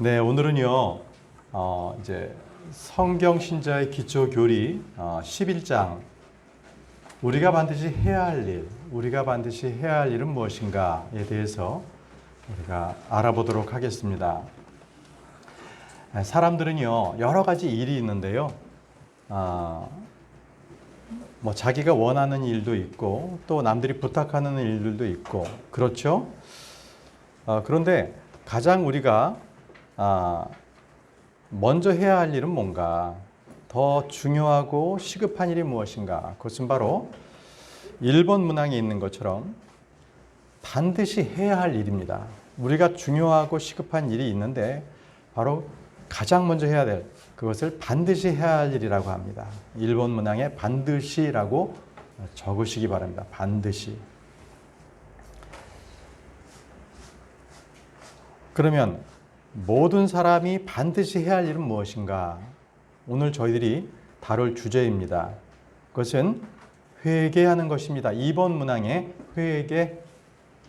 네, 오늘은요, 이제 성경 신자의 기초 교리 11장 우리가 반드시 해야 할 일, 우리가 반드시 해야 할 일은 무엇인가에 대해서 우리가 알아보도록 하겠습니다. 사람들은요, 여러 가지 일이 있는데요, 뭐 자기가 원하는 일도 있고 또 남들이 부탁하는 일들도 있고 그렇죠. 그런데 가장 우리가 먼저 해야 할 일은 뭔가, 더 중요하고 시급한 일이 무엇인가? 그것은 바로 일본 문항에 있는 것처럼 반드시 해야 할 일입니다. 우리가 중요하고 시급한 일이 있는데 바로 가장 먼저 해야 될 그것을 반드시 해야 할 일이라고 합니다. 일본 문항에 반드시라고 적으시기 바랍니다. 반드시. 그러면 모든 사람이 반드시 해야 할 일은 무엇인가? 오늘 저희들이 다룰 주제입니다. 그것은 회개하는 것입니다. 2번 문항에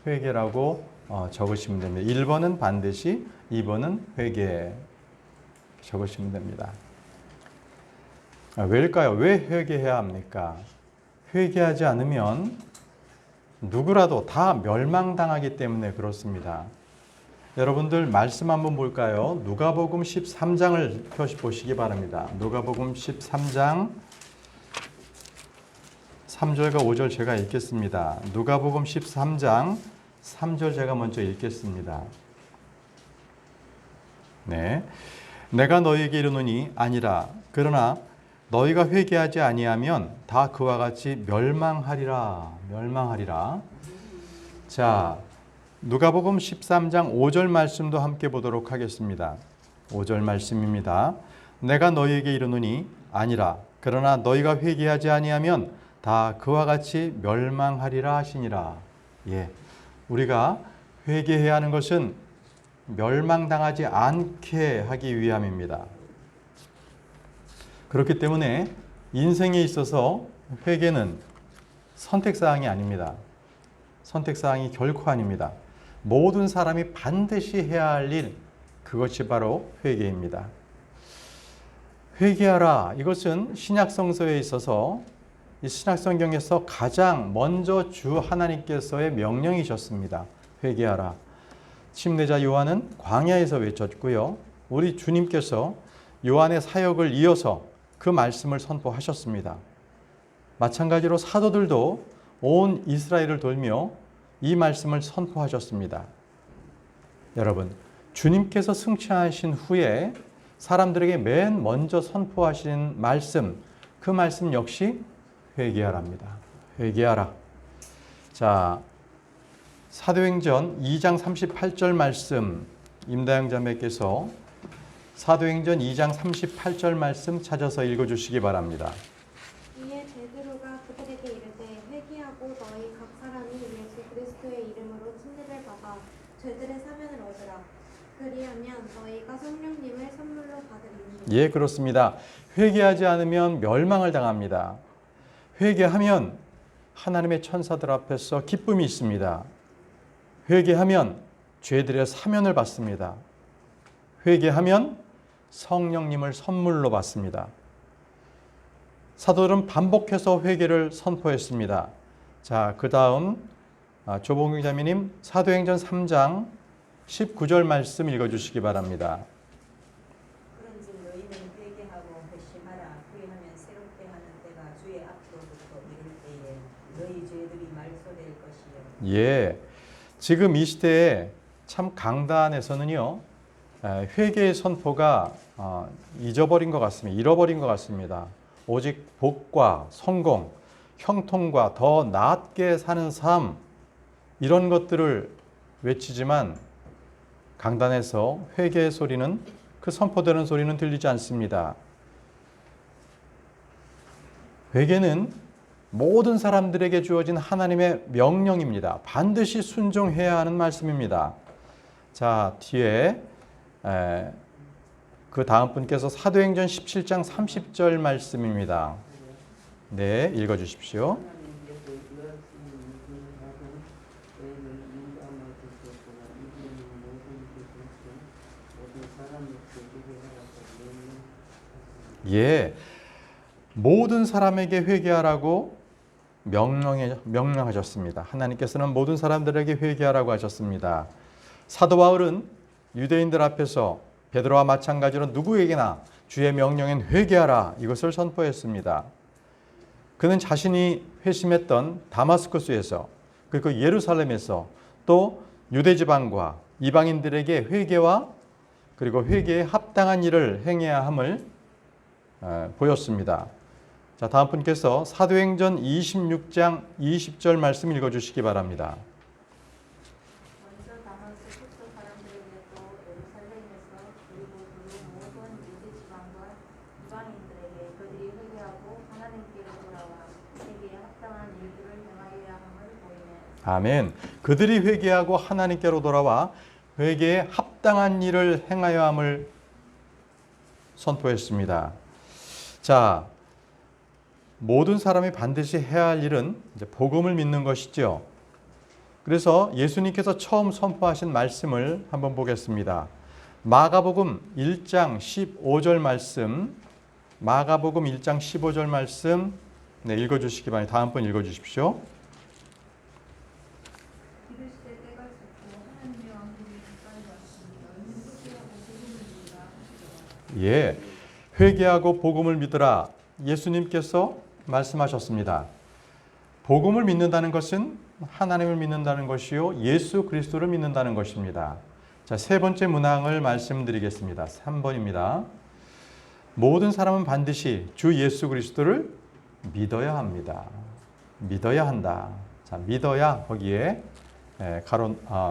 회개라고 적으시면 됩니다. 1번은 반드시, 2번은 회개 적으시면 됩니다. 왜일까요? 왜 회개해야 합니까? 회개하지 않으면 누구라도 다 멸망당하기 때문에 그렇습니다. 여러분들 말씀 한번 볼까요? 누가복음 13장을 펴시 보시기 바랍니다. 누가복음 13장 3절과 5절 제가 읽겠습니다. 누가복음 13장 3절 제가 먼저 읽겠습니다. 네, 내가 너희에게 이르노니 아니라 그러나 너희가 회개하지 아니하면 다 그와 같이 멸망하리라. 자, 누가복음 13장 5절 말씀도 함께 보도록 하겠습니다. 5절 말씀입니다. 내가 너희에게 이르노니 아니라 그러나 너희가 회개하지 아니하면 다 그와 같이 멸망하리라 하시니라. 예, 우리가 회개해야 하는 것은 멸망당하지 않게 하기 위함입니다. 그렇기 때문에 인생에 있어서 회개는 선택사항이 아닙니다. 선택사항이 결코 아닙니다. 모든 사람이 반드시 해야 할 일, 그것이 바로 회개입니다. 회개하라. 이것은 신약성서에 있어서 이 신약성경에서 가장 먼저 주 하나님께서의 명령이셨습니다. 회개하라. 침례자 요한은 광야에서 외쳤고요. 우리 주님께서 요한의 사역을 이어서 그 말씀을 선포하셨습니다. 마찬가지로 사도들도 온 이스라엘을 돌며 이 말씀을 선포하셨습니다. 여러분, 주님께서 승천하신 후에 사람들에게 맨 먼저 선포하신 말씀, 그 말씀 역시 회개하랍니다. 회개하라. 자, 사도행전 2장 38절 말씀, 임다영 자매께서 사도행전 2장 38절 말씀 찾아서 읽어주시기 바랍니다. 이에 베드로가 그들에게 이르되 회개하고 너희 각 사람이 예수 그리스도의 이름으로 침례를 받아 죄들의 사면을 얻으라. 그리하면 너희가 성령님을 선물로 받으리니. 예, 그렇습니다. 회개하지 않으면 멸망을 당합니다. 회개하면 하나님의 천사들 앞에서 기쁨이 있습니다. 회개하면 죄들의 사면을 받습니다. 회개하면 성령님을 선물로 받습니다. 사도들은 반복해서 회개를 선포했습니다. 자, 그 다음 조봉규 자매님 사도행전 3장 19절 말씀 읽어주시기 바랍니다. 그런즉 너희는 회개하고 회심하라. 그리하면 새롭게 하는 때가 주의 앞으로부터 이를 때에 너희 죄들이 말소될 것이요. 예, 지금 이 시대에 참 강단에서는요, 회개의 선포가 잃어버린 것 같습니다. 오직 복과 성공, 형통과 더 낫게 사는 삶, 이런 것들을 외치지만 강단에서 회개의 소리는, 그 선포되는 소리는 들리지 않습니다. 회개는 모든 사람들에게 주어진 하나님의 명령입니다. 반드시 순종해야 하는 말씀입니다. 자, 뒤에 그 다음 분께서 사도행전 17장 30절 말씀입니다. 네, 읽어주십시오. 예, 모든 사람에게 회개하라고 명령하셨습니다. 하나님께서는 모든 사람들에게 회개하라고 하셨습니다. 사도 바울은 유대인들 앞에서 베드로와 마찬가지로 누구에게나 주의 명령엔 회개하라 이것을 선포했습니다. 그는 자신이 회심했던 다마스쿠스에서 그리고 예루살렘에서 또 유대 지방과 이방인들에게 회개와 그리고 회개에 합당한 일을 행해야 함을 보였습니다. 자, 다음 분께서 사도행전 26장 20절 말씀 읽어주시기 바랍니다. 먼저 다마스쿠스 사람들에게도 예루살렘에서 그리고 두루 모든 유대 지방과 이방인들에게 그들이 회개하고 하나님께로 돌아와 회개에 합당한 일들을 행하여야 함을 보이네. 아멘. 그들이 회개하고 하나님께로 돌아와 회개에 합당한 일을 행하여 함을 선포했습니다. 자, 모든 사람이 반드시 해야 할 일은 이제 복음을 믿는 것이죠. 그래서 예수님께서 처음 선포하신 말씀을 한번 보겠습니다. 마가복음 1장 15절 말씀, 마가복음 1장 15절 말씀 읽어주시기 바랍니다. 다음 번 읽어주십시오. 이르시되 때가 찼고 하나님의 왕국이 가까이 왔으니 너희는 회개하고 복음을 믿으라 하시더라. 예, 회개하고 복음을 믿으라 예수님께서 말씀하셨습니다. 복음을 믿는다는 것은 하나님을 믿는다는 것이요 예수 그리스도를 믿는다는 것입니다. 자, 세 번째 문항을 말씀드리겠습니다. 3번입니다. 모든 사람은 반드시 주 예수 그리스도를 믿어야 합니다. 믿어야 한다. 자, 믿어야 거기에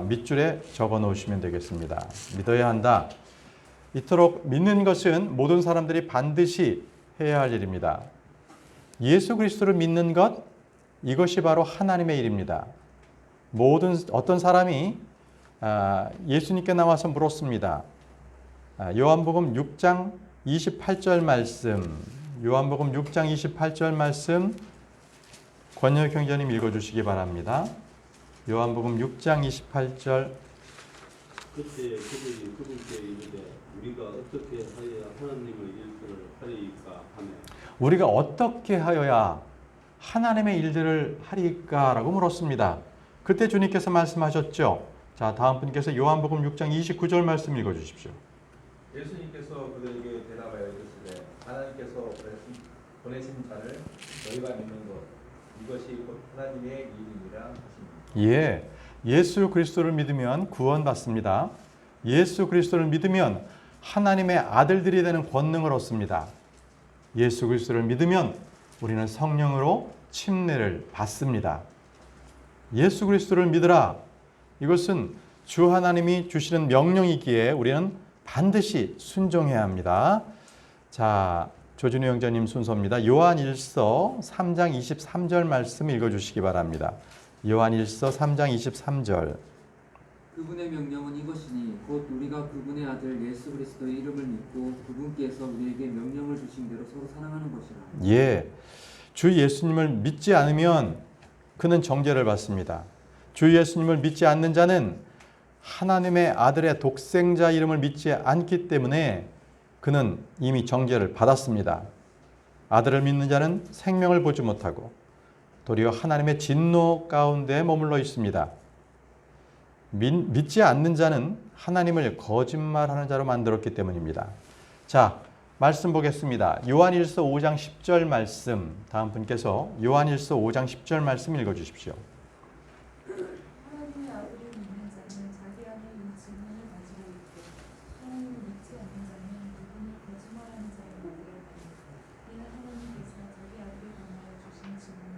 밑줄에 적어 놓으시면 되겠습니다. 믿어야 한다. 이토록 믿는 것은 모든 사람들이 반드시 해야 할 일입니다. 예수 그리스도를 믿는 것, 이것이 바로 하나님의 일입니다. 어떤 사람이 예수님께 나와서 물었습니다. 요한복음 6장 28절 말씀, 요한복음 6장 28절 말씀 권혁 형제님 읽어주시기 바랍니다. 요한복음 6장 28절. 그때 그들이 그분께 이르되 우리가 어떻게 하여야 하나님의 일들을 하리이까 하며 우리가 어떻게 하여야 하나님의 일들을 하리까라고 물었습니다. 그때 주님께서 말씀하셨죠. 자, 다음 분께서 요한복음 6장 29절 말씀 읽어주십시오. 예수님께서 그들에게 대답하여 이르시되 하나님께서 보내신 자를 너희가 믿는 것 이것이 곧 하나님의 일이니라 하십니다. 예, 예수 그리스도를 믿으면 구원받습니다. 예수 그리스도를 믿으면 하나님의 아들들이 되는 권능을 얻습니다. 예수 그리스도를 믿으면 우리는 성령으로 침례를 받습니다. 예수 그리스도를 믿으라. 이것은 주 하나님이 주시는 명령이기에 우리는 반드시 순종해야 합니다. 자, 조준우 형제님 순서입니다. 요한일서 3장 23절 말씀 읽어주시기 바랍니다. 요한일서 3장 23절. 그분의 명령은 이것이니 곧 우리가 그분의 아들 예수 그리스도의 이름을 믿고 그분께서 우리에게 명령을 주신 대로 서로 사랑하는 것이라. 예, 주 예수님을 믿지 않으면 그는 정죄를 받습니다. 주 예수님을 믿지 않는 자는 하나님의 아들의 독생자 이름을 믿지 않기 때문에 그는 이미 정죄를 받았습니다. 아들을 믿는 자는 생명을 보지 못하고 도리어 하나님의 진노 가운데 머물러 있습니다. 믿지 않는 자는 하나님을 거짓말하는 자로 만들었기 때문입니다. 자, 말씀 보겠습니다. 요한일서 5장 10절 말씀, 다음 분께서 요한일서 5장 10절 말씀 읽어주십시오. 하나님의 아들을 믿는 자는 자기 안에 이 증언을 가지고 있고 하나님을 믿지 않는 자는 그분이 거짓말하는 자를 만들었고 이는 하나님께서 자기 아들에 관하여 주신 증언을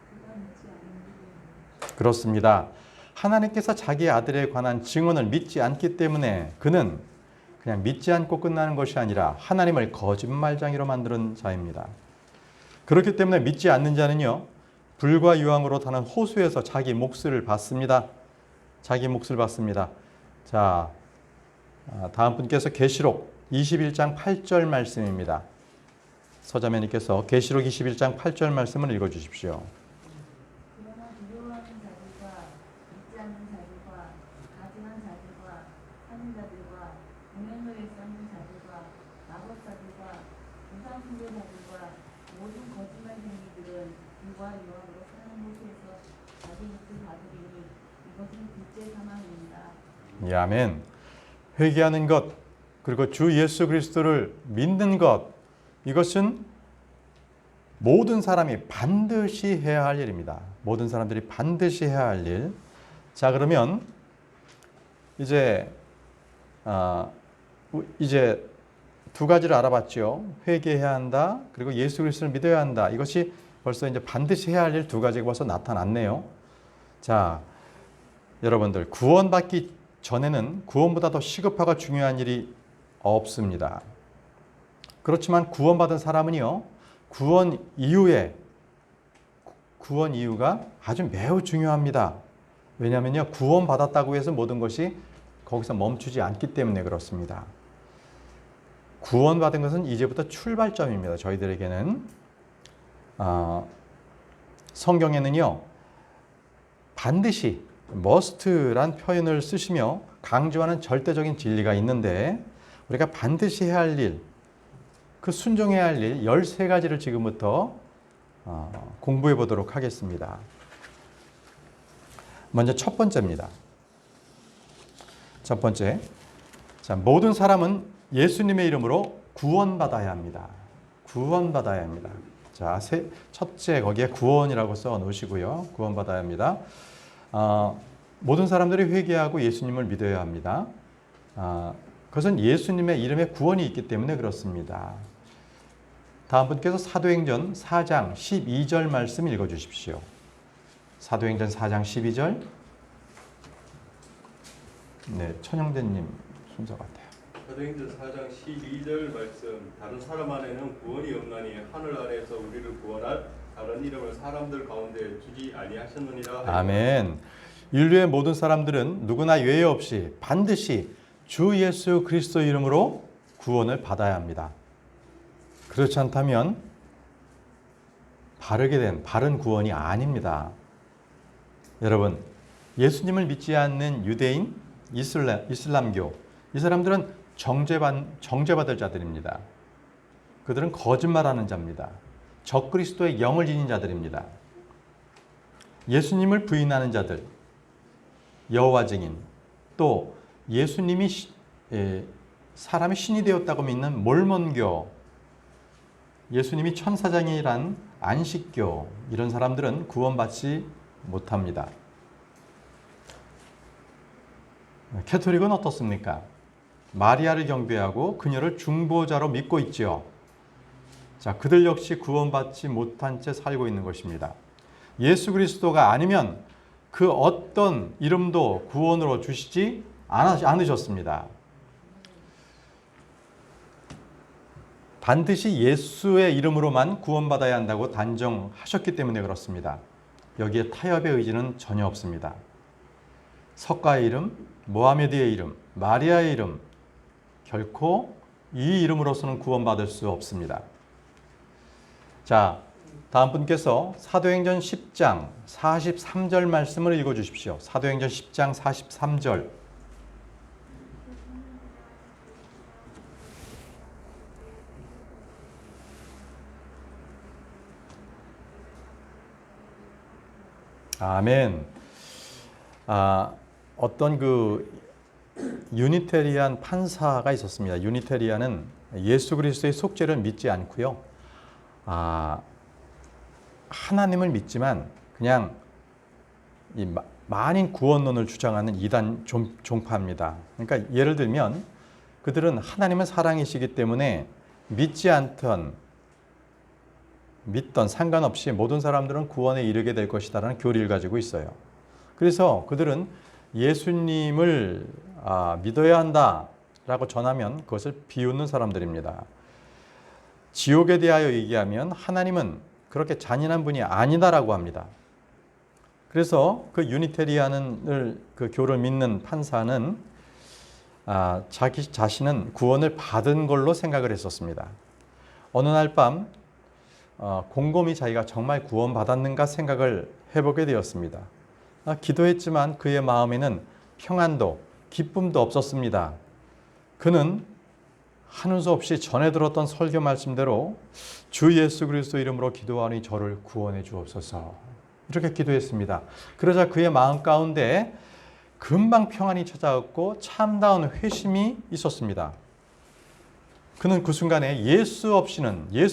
그가 믿지 않는 이유입니다. 그렇습니다. 하나님께서 자기 아들에 관한 증언을 믿지 않기 때문에 그는 그냥 믿지 않고 끝나는 것이 아니라 하나님을 거짓말장이로 만드는 자입니다. 그렇기 때문에 믿지 않는 자는요, 불과 유황으로 타는 호수에서 자기 몫을 받습니다. 자기 몫을 받습니다. 자, 다음 분께서 계시록 21장 8절 말씀입니다. 서자매님께서 계시록 21장 8절 말씀을 읽어주십시오. 그러나 두려워하는 자들과 믿지 않는 자들과 가증한 자들과 하는 자들과 공연로에서 순교자들과 모든 거짓말 행위들은 불과 유황으로 사는 곳에서 자기 몫을 받으리니 이것은 둘째 사망입니다. 예, 아멘. 회개하는 것, 그리고 주 예수 그리스도를 믿는 것, 이것은 모든 사람이 반드시 해야 할 일입니다. 모든 사람들이 반드시 해야 할 일. 자, 그러면 이제 두 가지를 알아봤죠. 회개해야 한다. 그리고 예수 그리스도를 믿어야 한다. 이것이 벌써 이제 반드시 해야 할 일 두 가지가 벌써 나타났네요. 자, 여러분들 구원받기 전에는 구원보다 더 시급하고 중요한 일이 없습니다. 그렇지만 구원받은 사람은요, 구원 이후가 아주 매우 중요합니다. 왜냐하면요, 구원받았다고 해서 모든 것이 거기서 멈추지 않기 때문에 그렇습니다. 구원받은 것은 이제부터 출발점입니다. 저희들에게는 성경에는요, 반드시 must란 표현을 쓰시며 강조하는 절대적인 진리가 있는데, 우리가 반드시 해야 할 일, 그 순종해야 할 일 13가지를 지금부터 공부해 보도록 하겠습니다. 먼저 첫 번째입니다. 첫 번째, 자, 모든 사람은 예수님의 이름으로 구원받아야 합니다. 구원받아야 합니다. 자, 첫째 거기에 구원이라고 써 놓으시고요. 구원받아야 합니다. 모든 사람들이 회개하고 예수님을 믿어야 합니다. 그것은 예수님의 이름에 구원이 있기 때문에 그렇습니다. 다음 분께서 사도행전 4장 12절 말씀 읽어주십시오. 사도행전 4장 12절. 네, 천영대님 순서 같아요. 사도행전 4장 12절 말씀. 다른 사람 안에는 구원이 없나니 하늘 아래에서 우리를 구원할 다른 이름을 사람들 가운데 주지 아니하셨느니라. 아멘. 인류의 모든 사람들은 누구나 예외 없이 반드시 주 예수 그리스도 이름으로 구원을 받아야 합니다. 그렇지 않다면 바른 구원이 아닙니다. 여러분, 예수님을 믿지 않는 유대인, 이슬람교, 이 사람들은 정죄받을 자들입니다. 그들은 거짓말하는 자입니다. 적그리스도의 영을 지닌 자들입니다. 예수님을 부인하는 자들, 여호와 증인, 또 예수님이 사람이 신이 되었다고 믿는 몰몬교, 예수님이 천사장이란 안식교, 이런 사람들은 구원받지 못합니다. 캐토릭은 어떻습니까? 마리아를 경배하고 그녀를 중보자로 믿고 있지요. 자, 그들 역시 구원받지 못한 채 살고 있는 것입니다. 예수 그리스도가 아니면 그 어떤 이름도 구원으로 주시지 않으셨습니다. 반드시 예수의 이름으로만 구원받아야 한다고 단정하셨기 때문에 그렇습니다. 여기에 타협의 의지는 전혀 없습니다. 석가의 이름, 모하메드의 이름, 마리아의 이름, 결코 이 이름으로서는 구원받을 수 없습니다. 자, 다음 분께서 사도행전 10장 43절 말씀을 읽어주십시오. 사도행전 10장 43절. 아멘. 어떤 유니테리안 판사가 있었습니다. 유니테리안은 예수 그리스도의 속죄를 믿지 않고요. 하나님을 믿지만 그냥 이 만인 구원론을 주장하는 이단 종파입니다. 그러니까 예를 들면 그들은 하나님은 사랑이시기 때문에 믿던 상관없이 모든 사람들은 구원에 이르게 될 것이다라는 교리를 가지고 있어요. 그래서 그들은 예수님을 믿어야 한다라고 전하면 그것을 비웃는 사람들입니다. 지옥에 대하여 얘기하면 하나님은 그렇게 잔인한 분이 아니다라고 합니다. 그래서 그 유니테리안을 그 교를 믿는 판사는 자기 자신은 구원을 받은 걸로 생각을 했었습니다. 어느 날 밤 곰곰이 자기가 정말 구원받았는가 생각을 해보게 되었습니다. 기도했지만 그의 마음에는 평안도 기쁨도 없었습니다. 그는 하는 수 없이 전에 들었던 설교 말씀대로 주 예수 그리스도 이름으로 기도하니 저를 구원해 주옵소서. 이렇게 기도했습니다. 그러자 그의 마음 가운데 금방 평안이 찾아왔고 참다운 회심이 있었습니다. 그는 그 순간에 예수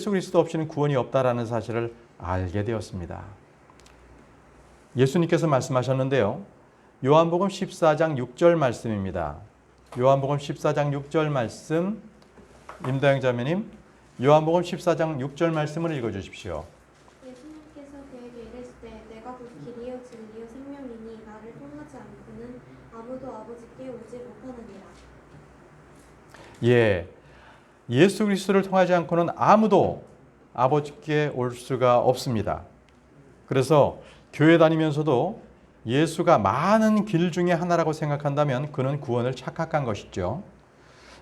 그리스도 없이는 구원이 없다라는 사실을 알게 되었습니다. 예수님께서 말씀하셨는데요. 요한복음 14장 6절 말씀입니다. 요한복음 14장 6절 말씀, 임다영 자매님, 요한복음 14장 6절 말씀을 읽어주십시오. 예수님께서 그에게 이르시되 내가 곧 길이요 진리요 생명이니 나를 통하지 않고는 아무도 아버지께 오지 못하느니라. 예, 예수 그리스도를 통하지 않고는 아무도 아버지께 올 수가 없습니다. 그래서 교회 다니면서도 예수가 많은 길 중에 하나라고 생각한다면 그는 구원을 착각한 것이죠.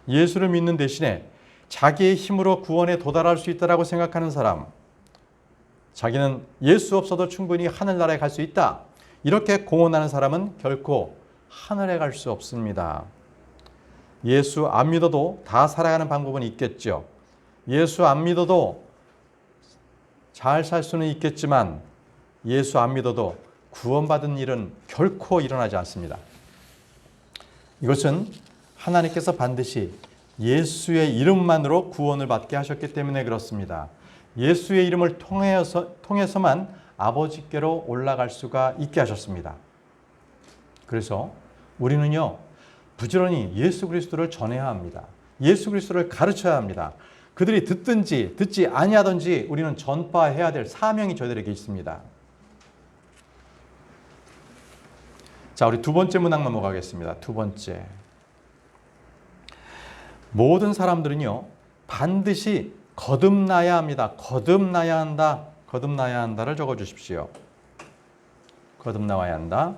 예수를 믿는 대신에 자기의 힘으로 구원에 도달할 수 있다고 생각하는 사람, 자기는 예수 없어도 충분히 하늘나라에 갈 수 있다, 이렇게 공언하는 사람은 결코 하늘에 갈 수 없습니다. 예수 안 믿어도 다 살아가는 방법은 있겠죠. 예수 안 믿어도 잘 살 수는 있겠지만 예수 안 믿어도 구원받은 일은 결코 일어나지 않습니다. 이것은 하나님께서 반드시 예수의 이름만으로 구원을 받게 하셨기 때문에 그렇습니다. 예수의 이름을 통해서만 아버지께로 올라갈 수가 있게 하셨습니다. 그래서 우리는요, 부지런히 예수 그리스도를 전해야 합니다. 예수 그리스도를 가르쳐야 합니다. 그들이 듣든지 듣지 아니하든지 우리는 전파해야 될 사명이 저희들에게 있습니다. 자, 우리 두 번째 문항 넘어가겠습니다. 두 번째. 모든 사람들은요, 반드시 거듭나야 합니다. 거듭나야 한다. 거듭나야 한다를 적어 주십시오. 거듭나와야 한다.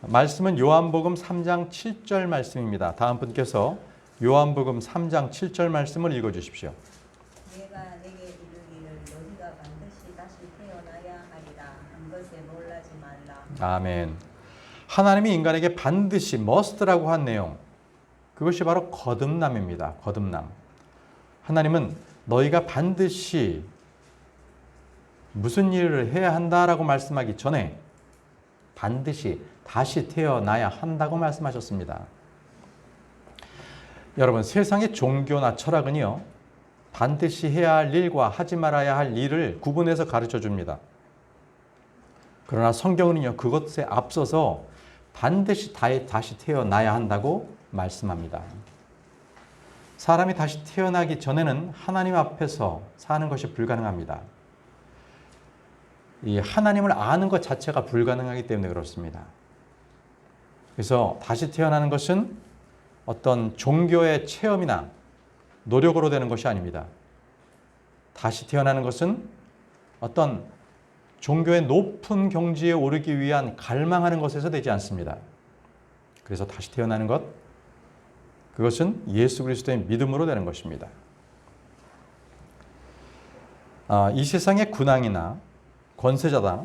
말씀은 요한복음 3장 7절 말씀입니다. 다음 분께서 요한복음 3장 7절 말씀을 읽어 주십시오. 내가 내게 이르기를 너희가 반드시 다시 태어나야 하리라 한 것에 놀라지 말라. 아멘. 하나님이 인간에게 반드시 must라고 한 내용, 그것이 바로 거듭남입니다. 거듭남. 하나님은 너희가 반드시 무슨 일을 해야 한다라고 말씀하기 전에 반드시 다시 태어나야 한다고 말씀하셨습니다. 여러분, 세상의 종교나 철학은요, 반드시 해야 할 일과 하지 말아야 할 일을 구분해서 가르쳐 줍니다. 그러나 성경은요, 그것에 앞서서 반드시 다시 태어나야 한다고 말씀합니다. 사람이 다시 태어나기 전에는 하나님 앞에서 사는 것이 불가능합니다. 이 하나님을 아는 것 자체가 불가능하기 때문에 그렇습니다. 그래서 다시 태어나는 것은 어떤 종교의 체험이나 노력으로 되는 것이 아닙니다. 다시 태어나는 것은 어떤 종교의 높은 경지에 오르기 위한 갈망하는 것에서 되지 않습니다. 그래서 다시 태어나는 것, 그것은 예수 그리스도의 믿음으로 되는 것입니다. 이 세상의 군왕이나 권세자다,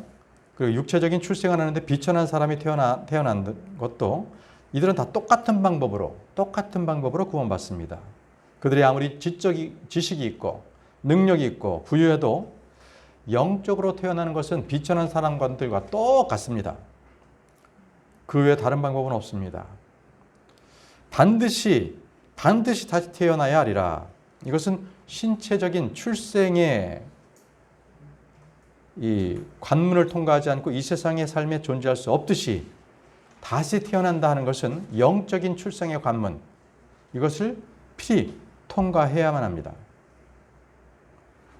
그리고 육체적인 출생을 하는데 비천한 사람이 태어난 것도 이들은 다 똑같은 방법으로 구원받습니다. 그들이 아무리 지식이 있고 능력이 있고 부유해도 영적으로 태어나는 것은 비천한 사람들과 똑같습니다. 그 외에 다른 방법은 없습니다. 반드시 다시 태어나야 하리라. 이것은 신체적인 출생의 이 관문을 통과하지 않고 이 세상의 삶에 존재할 수 없듯이 다시 태어난다 하는 것은 영적인 출생의 관문, 이것을 필히 통과해야만 합니다.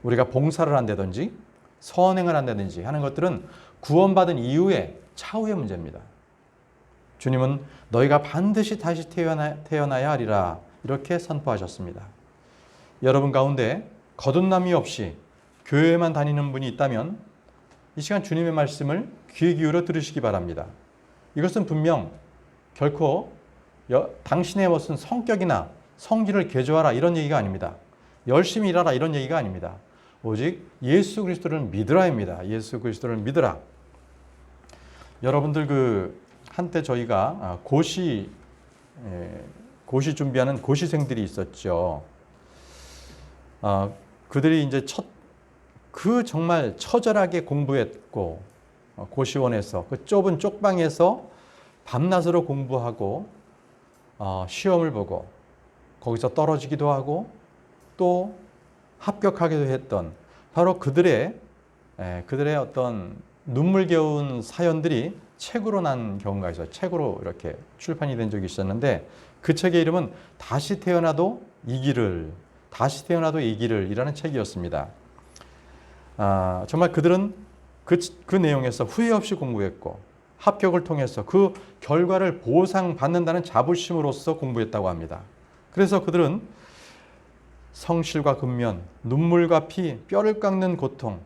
우리가 봉사를 한다든지 선행을 한다든지 하는 것들은 구원받은 이후에 차후의 문제입니다. 주님은 너희가 반드시 다시 태어나야 하리라 이렇게 선포하셨습니다. 여러분 가운데 거듭남이 없이 교회에만 다니는 분이 있다면 이 시간 주님의 말씀을 귀 기울여 들으시기 바랍니다. 이것은 분명 결코 당신의 무슨 성격이나 성질을 개조하라 이런 얘기가 아닙니다. 열심히 일하라 이런 얘기가 아닙니다. 오직 예수 그리스도를 믿으라입니다. 예수 그리스도를 믿으라. 여러분들 한때 저희가 고시 고시 준비하는 고시생들이 있었죠. 그들이 이제 그 정말 처절하게 공부했고 고시원에서 그 좁은 쪽방에서 밤낮으로 공부하고 시험을 보고 거기서 떨어지기도 하고 또 합격하기도 했던 바로 그들의 어떤 눈물겨운 사연들이 책으로 난 경우가 있어요. 책으로 이렇게 출판이 된 적이 있었는데 그 책의 이름은 다시 태어나도 이 길을이라는 책이었습니다. 정말 그들은 그 내용에서 후회 없이 공부했고 합격을 통해서 그 결과를 보상받는다는 자부심으로써 공부했다고 합니다. 그래서 그들은 성실과 근면, 눈물과 피, 뼈를 깎는 고통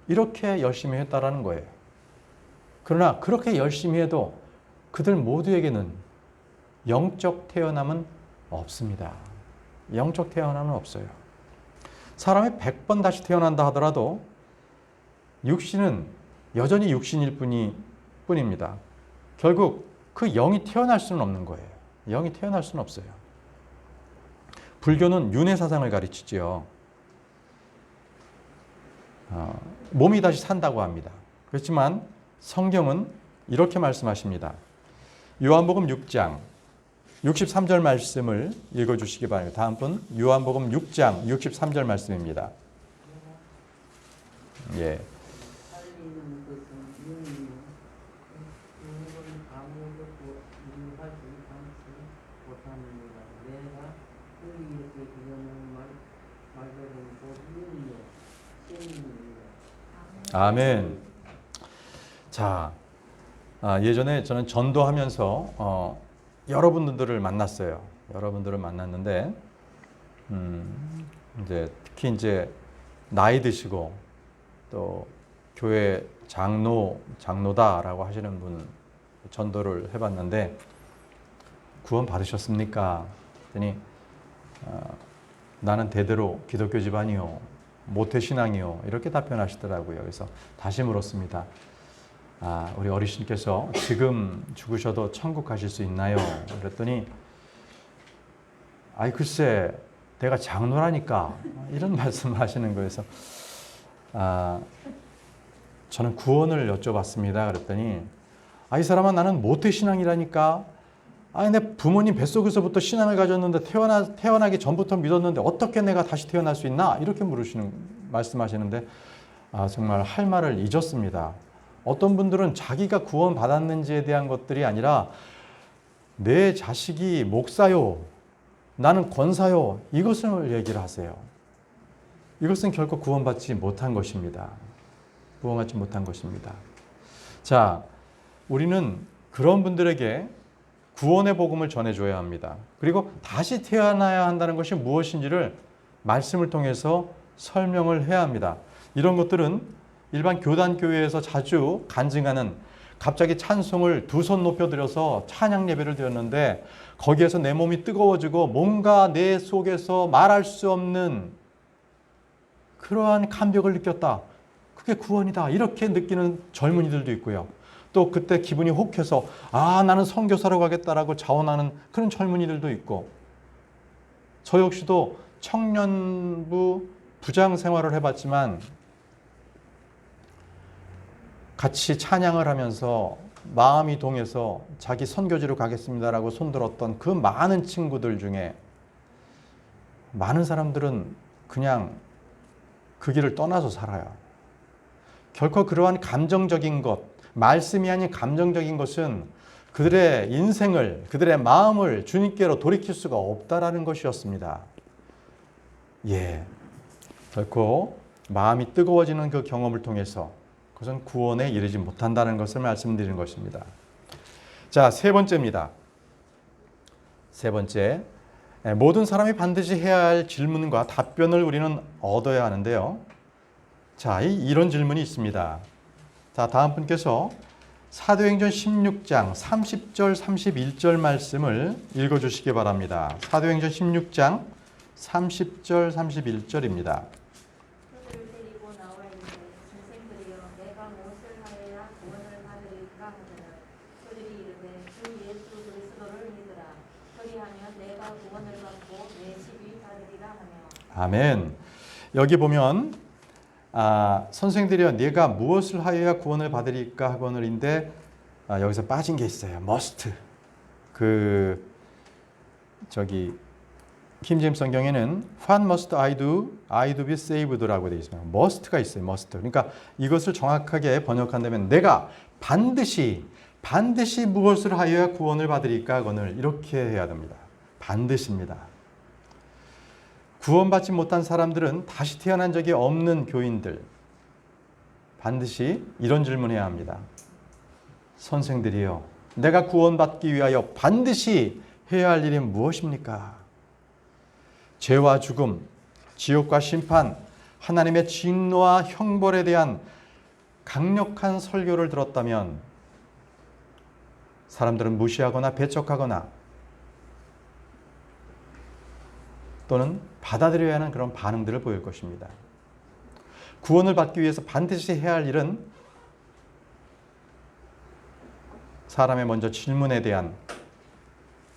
이렇게 열심히 했다라는 거예요. 그러나 그렇게 열심히 해도 그들 모두에게는 영적 태어남은 없습니다. 영적 태어남은 없어요. 사람이 100번 다시 태어난다 하더라도 육신은 여전히 육신일 뿐입니다. 결국 그 영이 태어날 수는 없는 거예요. 영이 태어날 수는 없어요. 불교는 윤회 사상을 가르치지요. 몸이 다시 산다고 합니다. 그렇지만 성경은 이렇게 말씀하십니다. 요한복음 6장 63절 말씀을 읽어주시기 바랍니다. 다음 분 요한복음 6장 63절 말씀입니다. 예. 살리는 것은 윤리요. 영은 아무것도 이루하지 않지 못하느니라. 내가 너희에게 이르는 말들은 곧 윤리요 생명이라. 아멘. 자, 예전에 저는 전도하면서 여러분들을 만났어요. 여러분들을 만났는데, 이제 특히 이제 나이 드시고 또 교회 장로다라고 하시는 분 전도를 해봤는데 구원 받으셨습니까? 그랬더니 나는 대대로 기독교 집안이요, 모태신앙이요 이렇게 답변하시더라고요. 그래서 다시 물었습니다. 우리 어르신께서 지금 죽으셔도 천국 가실 수 있나요? 그랬더니 글쎄 내가 장로라니까 이런 말씀을 하시는 거여서 저는 구원을 여쭤봤습니다. 그랬더니 이 사람아 나는 모태신앙이라니까 내 부모님 뱃속에서부터 신앙을 가졌는데 태어나기 전부터 믿었는데 어떻게 내가 다시 태어날 수 있나? 이렇게 말씀하시는데 정말 할 말을 잊었습니다. 어떤 분들은 자기가 구원 받았는지에 대한 것들이 아니라 내 자식이 목사요, 나는 권사요 이것을 얘기를 하세요. 이것은 결코 구원받지 못한 것입니다. 구원받지 못한 것입니다. 자, 우리는 그런 분들에게 구원의 복음을 전해줘야 합니다. 그리고 다시 태어나야 한다는 것이 무엇인지를 말씀을 통해서 설명을 해야 합니다. 이런 것들은 일반 교단교회에서 자주 간증하는 갑자기 찬송을 두 손 높여 들여서 찬양 예배를 드렸는데 거기에서 내 몸이 뜨거워지고 뭔가 내 속에서 말할 수 없는 그러한 감격을 느꼈다. 그게 구원이다. 이렇게 느끼는 젊은이들도 있고요. 또 그때 기분이 혹해서 나는 선교사로 가겠다라고 자원하는 그런 젊은이들도 있고 저 역시도 청년부 부장 생활을 해봤지만 같이 찬양을 하면서 마음이 동해서 자기 선교지로 가겠습니다라고 손들었던 그 많은 친구들 중에 많은 사람들은 그냥 그 길을 떠나서 살아요. 결코 그러한 감정적인 것, 말씀이 아닌 감정적인 것은 그들의 인생을, 그들의 마음을 주님께로 돌이킬 수가 없다라는 것이었습니다. 결코 마음이 뜨거워지는 그 경험을 통해서 그것은 구원에 이르지 못한다는 것을 말씀드리는 것입니다. 자, 세 번째입니다. 세 번째, 모든 사람이 반드시 해야 할 질문과 답변을 우리는 얻어야 하는데요. 자, 이런 질문이 있습니다. 자, 다음 분께서 사도행전 16장 30절 31절 말씀을 읽어주시기 바랍니다. 사도행전 16장 30절 31절입니다. 그들을 데리고 나와 있는데 선생들이여 내가 무엇을 하여야 구원을 받으리까 하더라. 그들이 이르되 주 예수 그리스도를 믿으라. 그리하면 하며. 아멘. 여기 보면 선생들이여 네가 무엇을 하여야 구원을 받으리까 하거늘인데 여기서 빠진 게 있어요. must. 저기 킹제임스 성경에는 What must I do? I do be saved라고 되어 있습니다. must가 있어요. must. 그러니까 이것을 정확하게 번역한다면 내가 반드시 무엇을 하여야 구원을 받으리까 하거늘 이렇게 해야 됩니다. 반드시입니다. 구원받지 못한 사람들은 다시 태어난 적이 없는 교인들 반드시 이런 질문해야 합니다. 선생들이여 내가 구원받기 위하여 반드시 해야 할 일이 무엇입니까? 죄와 죽음, 지옥과 심판, 하나님의 진노와 형벌에 대한 강력한 설교를 들었다면 사람들은 무시하거나 배척하거나 또는 받아들여야 하는 그런 반응들을 보일 것입니다. 구원을 받기 위해서 반드시 해야 할 일은 사람의 먼저 질문에 대한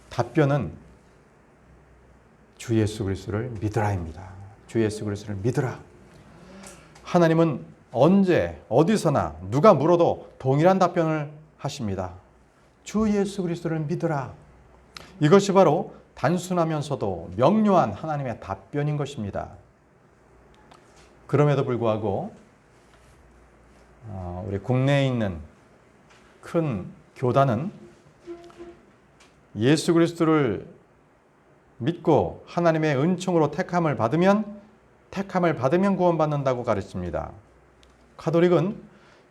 답변은 주 예수 그리스도를 믿으라입니다. 주 예수 그리스도를 믿으라. 하나님은 언제 어디서나 누가 물어도 동일한 답변을 하십니다. 주 예수 그리스도를 믿으라. 이것이 바로 단순하면서도 명료한 하나님의 답변인 것입니다. 그럼에도 불구하고 우리 국내에 있는 큰 교단은 예수 그리스도를 믿고 하나님의 은총으로 택함을 받으면 구원받는다고 가르칩니다. 가톨릭은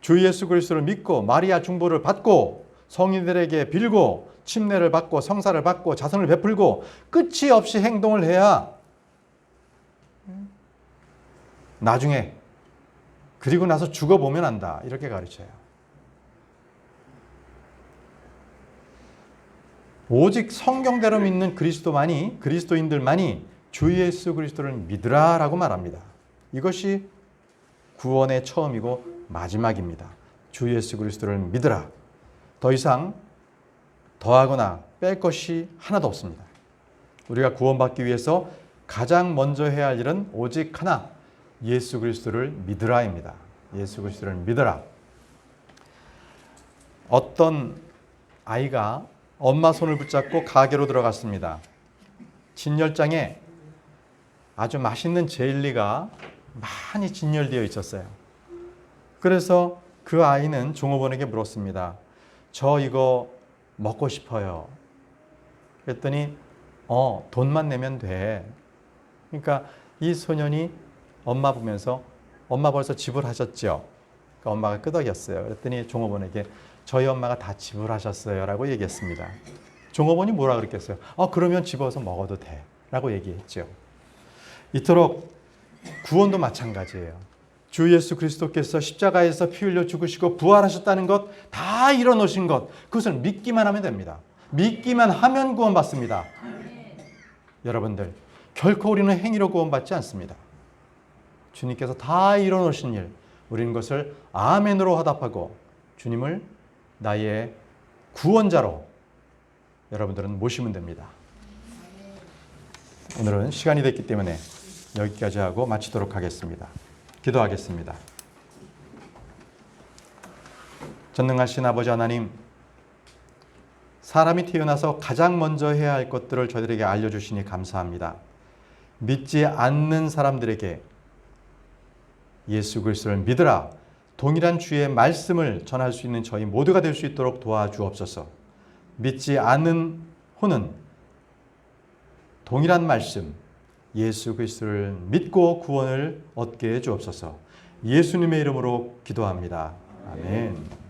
주 예수 그리스도를 믿고 마리아 중보를 받고 성인들에게 빌고 침례를 받고 성사를 받고 자선을 베풀고 끝이 없이 행동을 해야 나중에 그리고 나서 죽어보면 안다. 이렇게 가르쳐요. 오직 성경대로 믿는 그리스도인들만이 주 예수 그리스도를 믿으라라고 말합니다. 이것이 구원의 처음이고 마지막입니다. 주 예수 그리스도를 믿으라. 더 이상 더하거나 뺄 것이 하나도 없습니다. 우리가 구원받기 위해서 가장 먼저 해야 할 일은 오직 하나, 예수 그리스도를 믿으라입니다. 예수 그리스도를 믿으라. 어떤 아이가 엄마 손을 붙잡고 가게로 들어갔습니다. 진열장에 아주 맛있는 젤리가 많이 진열되어 있었어요. 그래서 그 아이는 종업원에게 물었습니다. 저 이거 먹고 싶어요. 그랬더니 돈만 내면 돼. 그러니까 이 소년이 엄마 보면서 엄마 벌써 지불하셨죠? 그러니까 엄마가 끄덕였어요. 그랬더니 종업원에게 저희 엄마가 다 지불하셨어요 라고 얘기했습니다. 종업원이 뭐라 그랬겠어요? 그러면 집어서 먹어도 돼 라고 얘기했죠. 이토록 구원도 마찬가지예요. 주 예수 그리스도께서 십자가에서 피 흘려 죽으시고 부활하셨다는 것, 다 이뤄놓으신 것, 그것을 믿기만 하면 됩니다. 믿기만 하면 구원받습니다. 여러분들, 결코 우리는 행위로 구원받지 않습니다. 주님께서 다 이뤄놓으신 일, 우리는 그것을 아멘으로 화답하고 주님을 나의 구원자로 여러분들은 모시면 됩니다. 오늘은 시간이 됐기 때문에 여기까지 하고 마치도록 하겠습니다. 기도하겠습니다. 전능하신 아버지 하나님, 사람이 태어나서 가장 먼저 해야 할 것들을 저희들에게 알려주시니 감사합니다. 믿지 않는 사람들에게 예수 그리스도를 믿으라, 동일한 주의 말씀을 전할 수 있는 저희 모두가 될 수 있도록 도와주옵소서. 믿지 않는 호는 동일한 말씀, 예수 그리스도를 믿고 구원을 얻게 해 주옵소서. 예수님의 이름으로 기도합니다. 아멘.